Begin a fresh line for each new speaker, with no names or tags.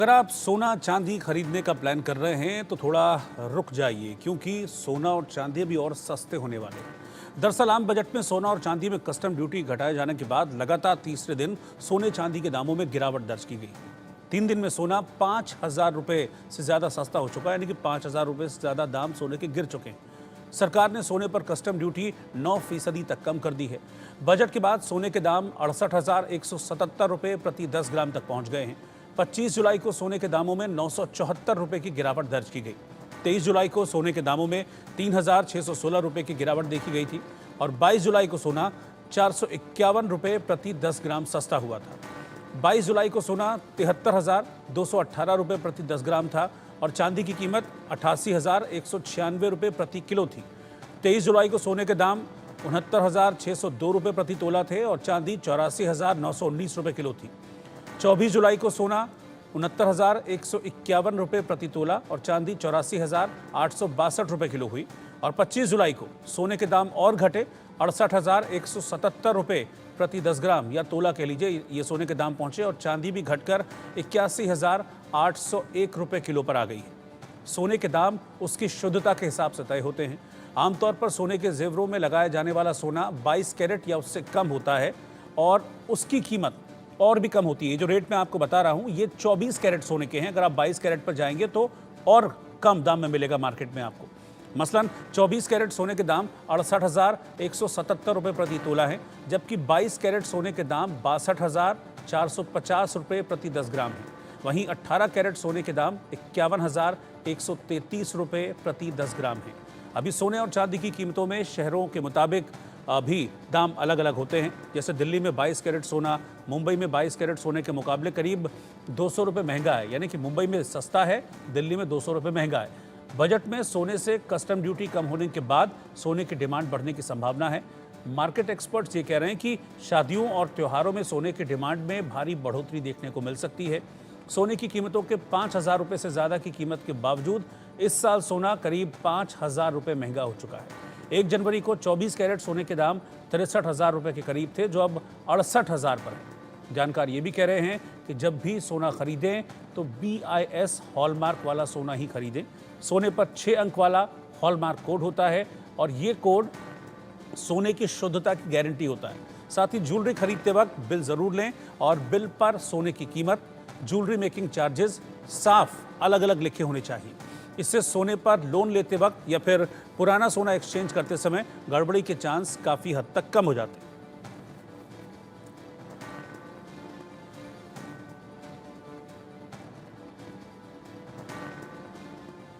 अगर आप सोना चांदी खरीदने का प्लान कर रहे हैं तो थोड़ा रुक जाइए, क्योंकि सोना और चांदी भी और सस्ते होने वाले हैं। दरअसल आम बजट में सोना और चांदी में कस्टम ड्यूटी घटाए जाने के बाद लगातार तीसरे दिन सोने चांदी के दामों में गिरावट दर्ज की गई। 3 दिन में सोना 5,000 रुपये से ज़्यादा सस्ता हो चुका है, यानी कि 5,000 रुपये से ज़्यादा दाम सोने के गिर चुके हैं। सरकार ने सोने पर कस्टम ड्यूटी 9% तक कम कर दी है। बजट के बाद सोने के दाम 68,177 रुपये प्रति 10 ग्राम तक पहुंच गए हैं। 25 जुलाई को सोने के दामों में 974 रुपये की गिरावट दर्ज की गई। 23 जुलाई को सोने के दामों में 3,616 रुपये की गिरावट देखी गई थी और 22 जुलाई को सोना 451 रुपये प्रति 10 ग्राम सस्ता हुआ था। 22 जुलाई को सोना 73,218 रुपये प्रति 10 ग्राम था और चांदी की कीमत 88,196 रुपये प्रति किलो थी। 23 जुलाई को सोने के दाम 69,602 रुपये प्रति तोला थे और चांदी 84,919 रुपये किलो थी। 24 जुलाई को सोना 69,151 रुपये प्रति तोला और चांदी 84,862 रुपये किलो हुई और 25 जुलाई को सोने के दाम और घटे 68,177 रुपये प्रति 10 ग्राम या तोला कह लीजिए, ये सोने के दाम पहुंचे और चांदी भी घटकर 81,801 रुपये किलो पर आ गई है। सोने के दाम उसकी शुद्धता के हिसाब से तय होते हैं। आमतौर पर सोने के जेवरों में लगाया जाने वाला सोना 22 कैरेट या उससे कम होता है और उसकी कीमत और भी कम होती है। जो रेट मैं आपको बता रहा हूँ ये 24 कैरेट सोने के हैं। अगर आप 22 कैरेट पर जाएंगे तो और कम दाम में मिलेगा मार्केट में आपको। मसलन 24 कैरेट सोने के दाम 68,177 रुपये प्रति तोला है, जबकि 22 कैरेट सोने के दाम 62,450 रुपये प्रति 10 ग्राम है। वहीं 18 कैरेट सोने के दाम 51,133 रुपये प्रति 10 ग्राम है। अभी सोने और चांदी की कीमतों में शहरों के मुताबिक भी दाम अलग अलग होते हैं। जैसे दिल्ली में 22 कैरेट सोना मुंबई में 22 कैरेट सोने के मुकाबले करीब 200 रुपये महंगा है, यानी कि मुंबई में सस्ता है, दिल्ली में 200 रुपये महंगा है। बजट में सोने से कस्टम ड्यूटी कम होने के बाद सोने की डिमांड बढ़ने की संभावना है। मार्केट एक्सपर्ट्स ये कह रहे हैं कि शादियों और त्योहारों में सोने की डिमांड में भारी बढ़ोतरी देखने को मिल सकती है। सोने की कीमतों के 5,000 रुपये से ज़्यादा की कीमत के बावजूद इस साल सोना करीब 5,000 रुपये महंगा हो चुका है। 1 जनवरी को 24 कैरेट सोने के दाम 63,000 रुपये के करीब थे, जो अब 68,000 पर है। जानकार ये भी कह रहे हैं कि जब भी सोना खरीदें तो BIS हॉलमार्क वाला सोना ही खरीदें। सोने पर 6 अंक वाला हॉलमार्क कोड होता है और ये कोड सोने की शुद्धता की गारंटी होता है। साथ ही ज्वेलरी खरीदते वक्त बिल ज़रूर लें और बिल पर सोने की कीमत, ज्वेलरी मेकिंग चार्जेस साफ अलग अलग लिखे होने चाहिए। इससे सोने पर लोन लेते वक्त या फिर पुराना सोना एक्सचेंज करते समय गड़बड़ी के चांस काफ़ी हद तक कम हो जाते हैं।